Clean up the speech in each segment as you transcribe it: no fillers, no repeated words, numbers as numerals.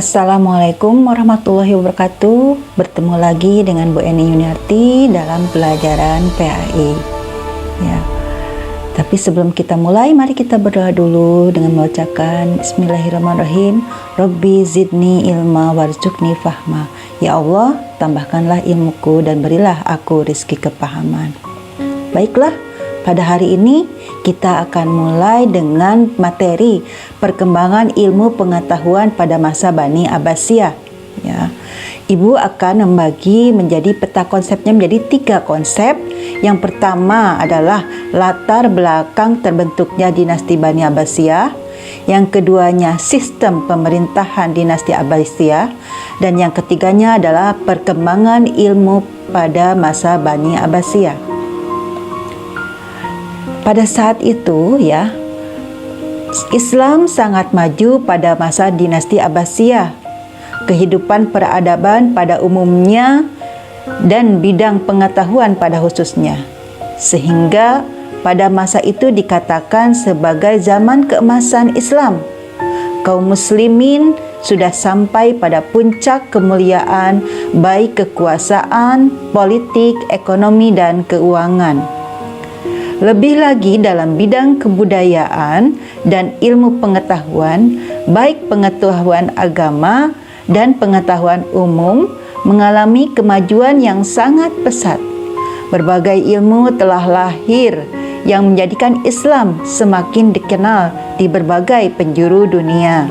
Assalamualaikum warahmatullahi wabarakatuh. Bertemu lagi dengan Bu Eni Yuniarti dalam pelajaran PAI. Ya. Tapi sebelum kita mulai, mari kita berdoa dulu dengan mengucapkan Bismillahirrahmanirrahim. Rabbi zidni ilma warzuqni fahma. Ya Allah, tambahkanlah ilmuku dan berilah aku rezeki kepahaman. Baiklah, pada hari ini kita akan mulai dengan materi perkembangan ilmu pengetahuan pada masa Bani Abbasiyah. Ya. Ibu akan membagi menjadi peta konsepnya menjadi 3 konsep. Yang pertama adalah latar belakang terbentuknya dinasti Bani Abbasiyah. Yang keduanya sistem pemerintahan dinasti Abbasiyah. Dan yang ketiganya adalah perkembangan ilmu pada masa Bani Abbasiyah. Pada saat itu ya, Islam sangat maju pada masa dinasti Abbasiyah. Kehidupan peradaban pada umumnya dan bidang pengetahuan pada khususnya. Sehingga pada masa itu dikatakan sebagai zaman keemasan Islam. Kaum muslimin sudah sampai pada puncak kemuliaan baik kekuasaan, politik, ekonomi dan keuangan. Lebih lagi dalam bidang kebudayaan dan ilmu pengetahuan, baik pengetahuan agama dan pengetahuan umum mengalami kemajuan yang sangat pesat. Berbagai ilmu telah lahir yang menjadikan Islam semakin dikenal di berbagai penjuru dunia.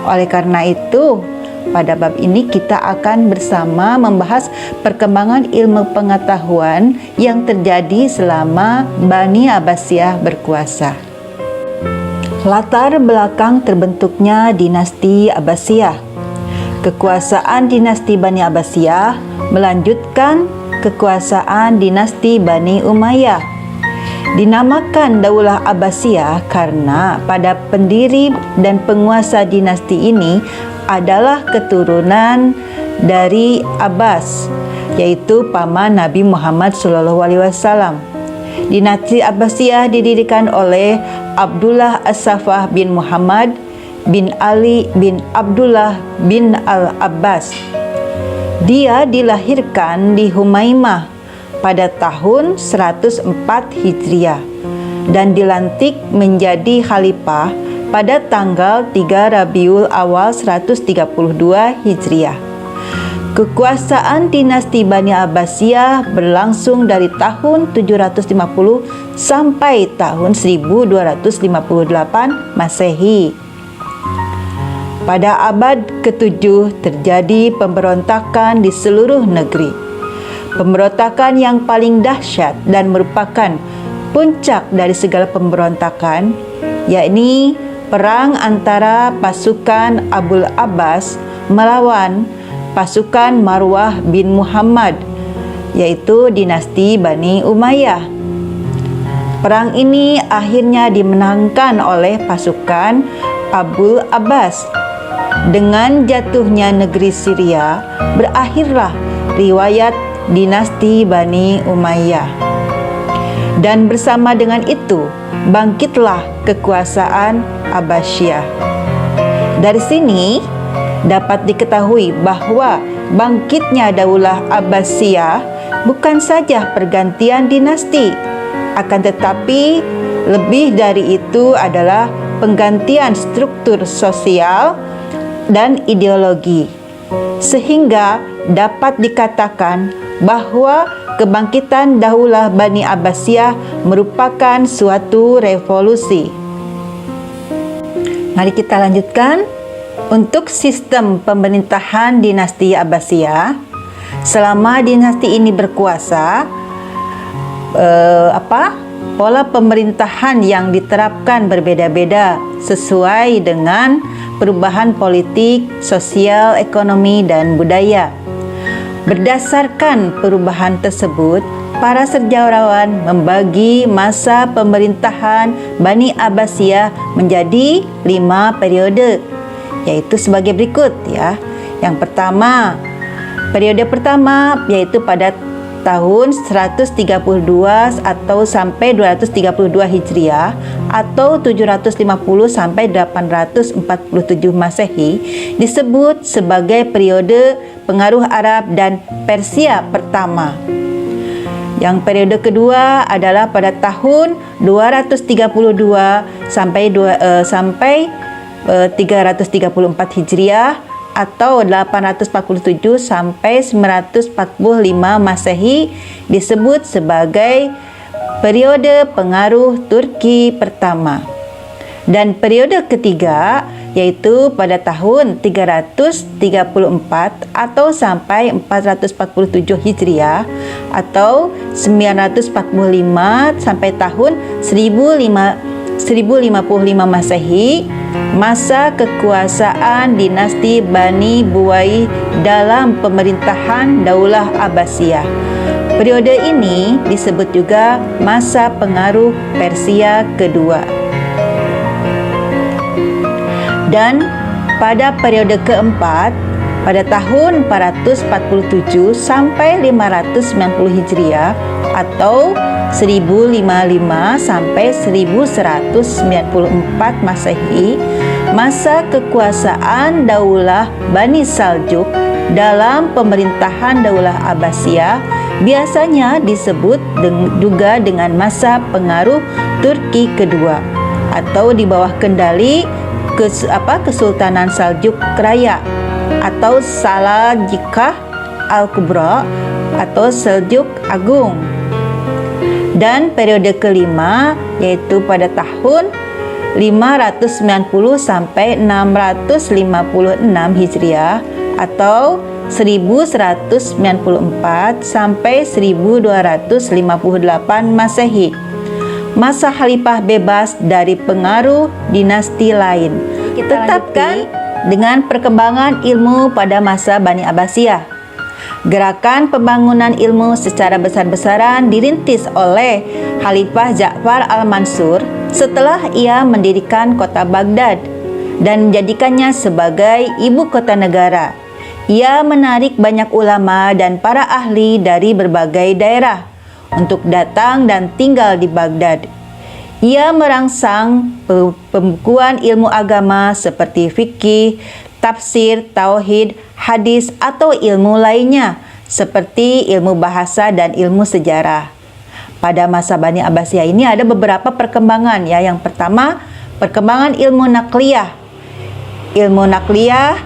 Oleh karena itu, pada bab ini kita akan bersama membahas perkembangan ilmu pengetahuan yang terjadi selama Bani Abbasiyah berkuasa. Latar belakang terbentuknya dinasti Abbasiyah. Kekuasaan dinasti Bani Abbasiyah melanjutkan kekuasaan dinasti Bani Umayyah. Dinamakan Daulah Abbasiyah karena pada pendiri dan penguasa dinasti ini adalah keturunan dari Abbas, yaitu paman Nabi Muhammad SAW. Dinasti Abbasiyah didirikan oleh Abdullah As-Saffah bin Muhammad bin Ali bin Abdullah bin Al-Abbas. Dia dilahirkan di Humaimah pada tahun 104 Hijriah dan dilantik menjadi khalifah pada tanggal 3 Rabiul Awal 132 Hijriah. Kekuasaan dinasti Bani Abbasiyah berlangsung dari tahun 750 sampai tahun 1258 Masehi. Pada abad ke-7 terjadi pemberontakan di seluruh negeri. Pemberontakan yang paling dahsyat dan merupakan puncak dari segala pemberontakan, yakni perang antara pasukan Abul Abbas melawan pasukan Marwah bin Muhammad, yaitu dinasti Bani Umayyah. Perang ini akhirnya dimenangkan oleh pasukan Abul Abbas. Dengan jatuhnya negeri Syria, berakhirlah riwayat dinasti Bani Umayyah. Dan bersama dengan itu, bangkitlah kekuasaan Abbasiyah. Dari sini dapat diketahui bahwa bangkitnya Daulah Abbasiyah bukan saja pergantian dinasti, akan tetapi lebih dari itu adalah penggantian struktur sosial dan ideologi, sehingga dapat dikatakan bahwa kebangkitan Daulah Bani Abbasiyah merupakan suatu revolusi. Mari kita lanjutkan. Untuk sistem pemerintahan dinasti Abbasiyah, selama dinasti ini berkuasa, pola pemerintahan yang diterapkan berbeda-beda sesuai dengan perubahan politik, sosial, ekonomi, dan budaya. Berdasarkan perubahan tersebut, para sejarawan membagi masa pemerintahan Bani Abbasiyah menjadi 5 periode, yaitu sebagai berikut ya. Yang pertama, periode pertama yaitu pada tahun 132 atau sampai 232 Hijriah atau 750 sampai 847 Masehi disebut sebagai periode pengaruh Arab dan Persia pertama. Yang periode kedua adalah pada tahun 232 sampai 334 Hijriah atau 847 sampai 945 Masehi disebut sebagai periode pengaruh Turki pertama. Dan periode ketiga yaitu pada tahun 334 atau sampai 447 Hijriah atau 945 sampai tahun 1055 Masehi, masa kekuasaan dinasti Bani Buwai dalam pemerintahan Daulah Abbasiyah. Periode ini disebut juga masa pengaruh Persia kedua. Dan pada periode keempat, pada tahun 447 sampai 590 Hijriah atau 1055 sampai 1194 Masehi, masa kekuasaan Daulah Bani Saljuk dalam pemerintahan Daulah Abbasiyah biasanya disebut juga dengan masa pengaruh Turki kedua atau di bawah kendali Kesultanan Saljuk Raya atau Salajikah Al-Kubra atau Seljuk Agung. Dan periode kelima yaitu pada tahun 590 sampai 656 Hijriah atau 1194 sampai 1258 Masehi, masa khalifah bebas dari pengaruh dinasti lain. Tetapkan dengan perkembangan ilmu pada masa Bani Abbasiyah. Gerakan pembangunan ilmu secara besar-besaran dirintis oleh Khalifah Ja'far al-Mansur setelah ia mendirikan kota Baghdad dan menjadikannya sebagai ibu kota negara. Ia menarik banyak ulama dan para ahli dari berbagai daerah untuk datang dan tinggal di Baghdad. Ia merangsang pembukuan ilmu agama seperti fikih, tafsir, tauhid, hadis atau ilmu lainnya seperti ilmu bahasa dan ilmu sejarah. Pada masa Bani Abbasiyah ini ada beberapa perkembangan ya. Yang pertama, perkembangan ilmu nakliyah. Ilmu nakliyah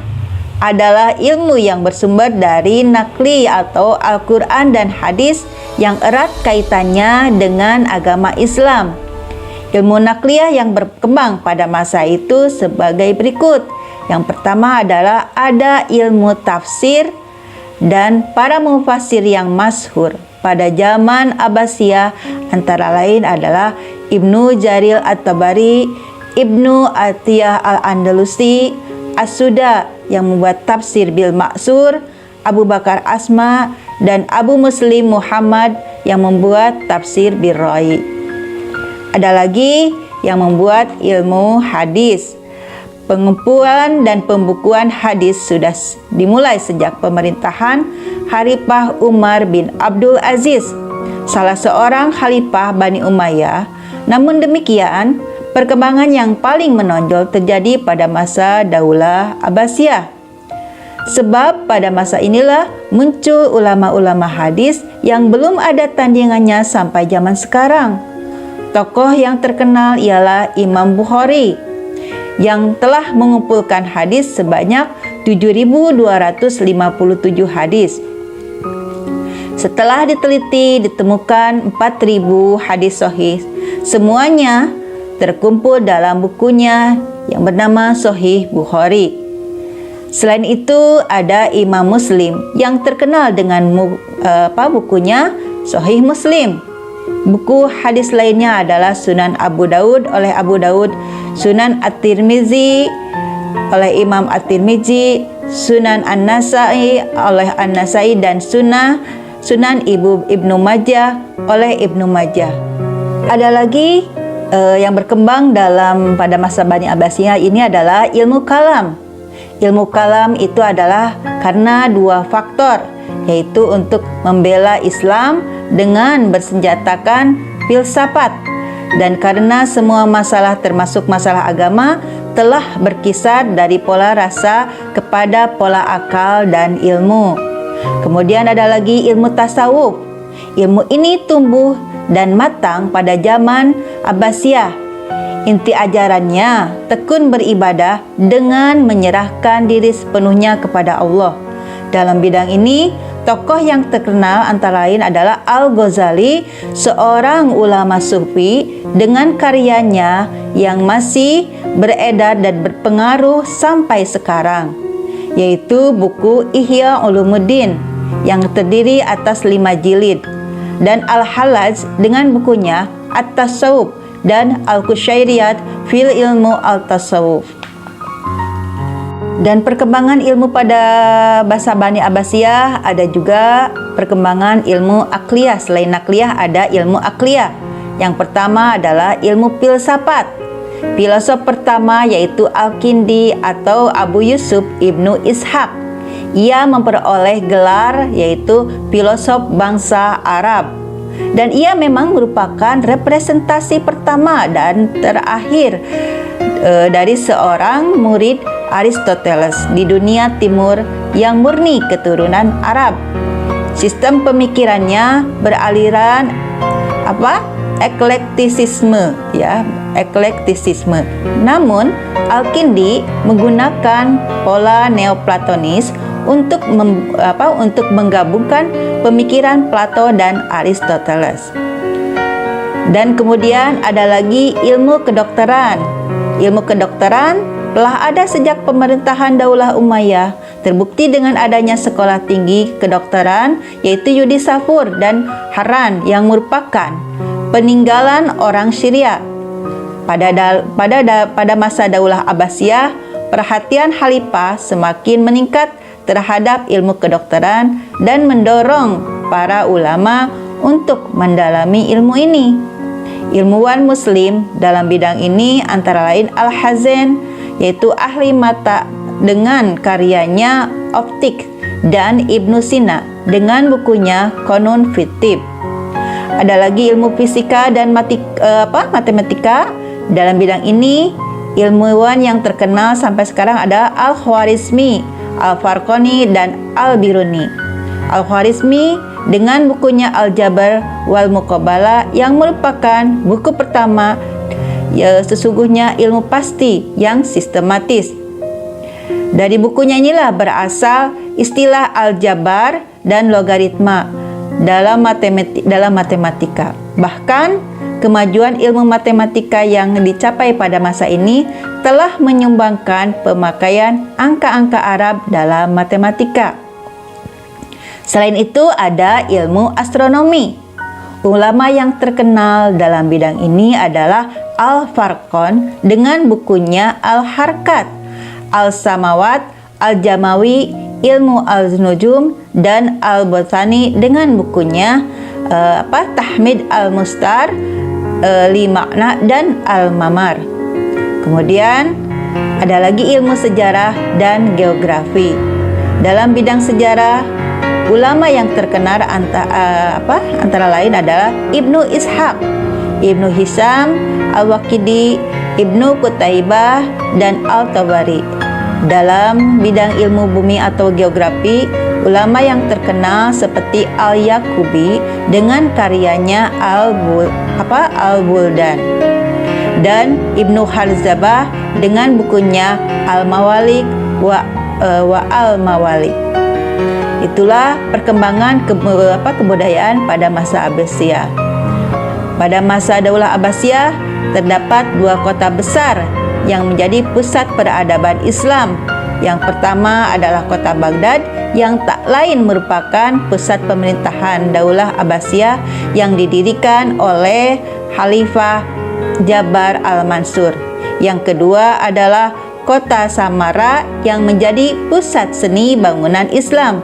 adalah ilmu yang bersumber dari nakli atau Al-Quran dan hadis yang erat kaitannya dengan agama Islam. Ilmu nakliyah yang berkembang pada masa itu sebagai berikut. Yang pertama adalah ada ilmu tafsir dan para mufassir yang masyhur pada zaman Abbasiyah antara lain adalah Ibnu Jarir At-Tabari, Ibnu Atiyah Al-Andalusi, As-Suda yang membuat tafsir Bil Ma'sur, Abu Bakar Asma, dan Abu Muslim Muhammad yang membuat tafsir Bil Ra'i. Ada lagi yang membuat ilmu hadis. Pengumpulan dan pembukuan hadis sudah dimulai sejak pemerintahan Khalifah Umar bin Abdul Aziz, salah seorang khalifah Bani Umayyah. Namun demikian, perkembangan yang paling menonjol terjadi pada masa Daulah Abbasiyah. Sebab pada masa inilah muncul ulama-ulama hadis yang belum ada tandingannya sampai zaman sekarang. Tokoh yang terkenal ialah Imam Bukhari yang telah mengumpulkan hadis sebanyak 7.257 hadis. Setelah diteliti ditemukan 4.000 hadis sahih. Semuanya terkumpul dalam bukunya yang bernama Sahih Bukhari. Selain itu ada Imam Muslim yang terkenal dengan bukunya Sahih Muslim. Buku hadis lainnya adalah Sunan Abu Daud oleh Abu Daud, Sunan At-Tirmizi oleh Imam At-Tirmizi, Sunan An-Nasai oleh An-Nasai, dan Sunan Ibnu Majah oleh Ibnu Majah. Ada lagi yang berkembang pada masa Bani Abbasiyah ini adalah ilmu kalam. Ilmu kalam itu adalah karena dua faktor. yaitu untuk membela Islam dengan bersenjatakan filsafat. Dan karena semua masalah termasuk masalah agama telah berkisar dari pola rasa kepada pola akal dan ilmu. Kemudian ada lagi ilmu tasawuf. Ilmu ini tumbuh dan matang pada zaman Abbasiyah. Inti ajarannya tekun beribadah dengan menyerahkan diri sepenuhnya kepada Allah. Dalam bidang ini, tokoh yang terkenal antara lain adalah Al-Ghazali, seorang ulama sufi dengan karyanya yang masih beredar dan berpengaruh sampai sekarang, yaitu buku Ihya Ulumuddin yang terdiri atas 5 jilid, dan Al-Hallaj dengan bukunya At-Tasawuf dan Al-Qushairiyat fil Ilmu Al-Tasawuf. Dan perkembangan ilmu pada bahasa Bani Abbasiyah, ada juga perkembangan ilmu akliyah. Selain nakliyah ada ilmu akliyah. Yang pertama adalah ilmu filsafat. Filosof pertama yaitu Al-Kindi atau Abu Yusuf Ibnu Ishaq. Ia memperoleh gelar yaitu filosof bangsa Arab. Dan ia memang merupakan representasi pertama dan terakhir dari seorang murid Aristoteles di dunia timur yang murni keturunan Arab. Sistem pemikirannya beraliran eklektisisme, eklektisisme. Namun Al-Kindi menggunakan pola neoplatonis untuk menggabungkan pemikiran Plato dan Aristoteles. Dan kemudian ada lagi ilmu kedokteran. Ilmu kedokteran telah ada sejak pemerintahan Daulah Umayyah, terbukti dengan adanya sekolah tinggi kedokteran yaitu Yudhisapur dan Haran yang merupakan peninggalan orang Syria. Pada masa Daulah Abbasiyah, perhatian Khalifah semakin meningkat terhadap ilmu kedokteran dan mendorong para ulama untuk mendalami ilmu ini. Ilmuwan Muslim dalam bidang ini antara lain Al-Hazen, yaitu ahli mata dengan karyanya Optik, dan Ibnu Sina dengan bukunya Qanun fit Tibb. Ada lagi ilmu fisika dan matematika. Dalam bidang ini, ilmuwan yang terkenal sampai sekarang ada Al-Khwarizmi, Al-Farqani, dan Al-Biruni. Al-Khwarizmi dengan bukunya Al-Jabr wal Muqabalah yang merupakan buku pertama sesungguhnya ilmu pasti yang sistematis. Dari bukunya inilah berasal istilah aljabar dan logaritma dalam matematika. Bahkan kemajuan ilmu matematika yang dicapai pada masa ini telah menyumbangkan pemakaian angka-angka Arab dalam matematika. Selain itu ada ilmu astronomi. Ulama yang terkenal dalam bidang ini adalah Al-Farqan dengan bukunya Al-Harkat, Al-Samawat, Al-Jamawi, Ilmu Al-Nujum, dan Al-Botani dengan bukunya Tahmid Al-Mustar, Li Makna, dan Al-Mamar. Kemudian ada lagi ilmu sejarah dan geografi. Dalam bidang sejarah, ulama yang terkenal antara lain adalah Ibnu Ishaq, Ibnu Hisham, Al-Waqidi, Ibnu Qutaibah, dan Al-Tabari. Dalam bidang ilmu bumi atau geografi, ulama yang terkenal seperti Al-Yaqubi dengan karyanya Al-Buldan, dan Ibnu Khalzabah dengan bukunya Al-Mawalik wa Al-Mawalik. Itulah perkembangan kebudayaan pada masa Abbasiyah. Pada masa Daulah Abbasiyah terdapat 2 kota besar yang menjadi pusat peradaban Islam. Yang pertama adalah kota Baghdad yang tak lain merupakan pusat pemerintahan Daulah Abbasiyah yang didirikan oleh Khalifah Jabar al-Mansur. Yang kedua adalah kota Samara yang menjadi pusat seni bangunan Islam.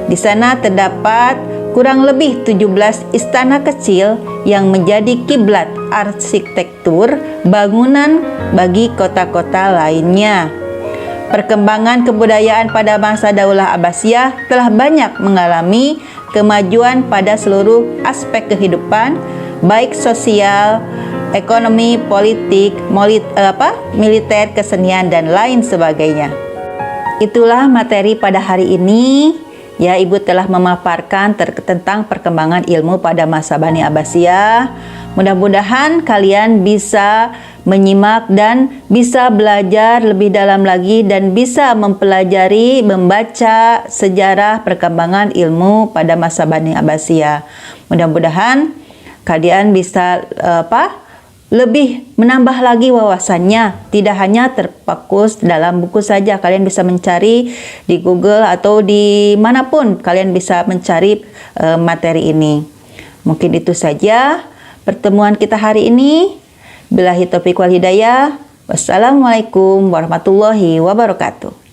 Di sana terdapat kurang lebih 17 istana kecil yang menjadi kiblat arsitektur bangunan bagi kota-kota lainnya. Perkembangan kebudayaan pada masa Daulah Abbasiyah telah banyak mengalami kemajuan pada seluruh aspek kehidupan, baik sosial, ekonomi, politik, militer, kesenian, dan lain sebagainya. Itulah materi pada hari ini. Ya, Ibu telah memaparkan tentang perkembangan ilmu pada masa Bani Abbasiyah. Mudah-mudahan kalian bisa menyimak dan bisa belajar lebih dalam lagi dan bisa mempelajari, membaca sejarah perkembangan ilmu pada masa Bani Abbasiyah. Mudah-mudahan kalian bisa lebih menambah lagi wawasannya, tidak hanya terfokus dalam buku saja. Kalian bisa mencari di Google atau di manapun kalian bisa mencari materi ini. Mungkin itu saja pertemuan kita hari ini. Billahi taufiq wal hidayah. Wassalamualaikum warahmatullahi wabarakatuh.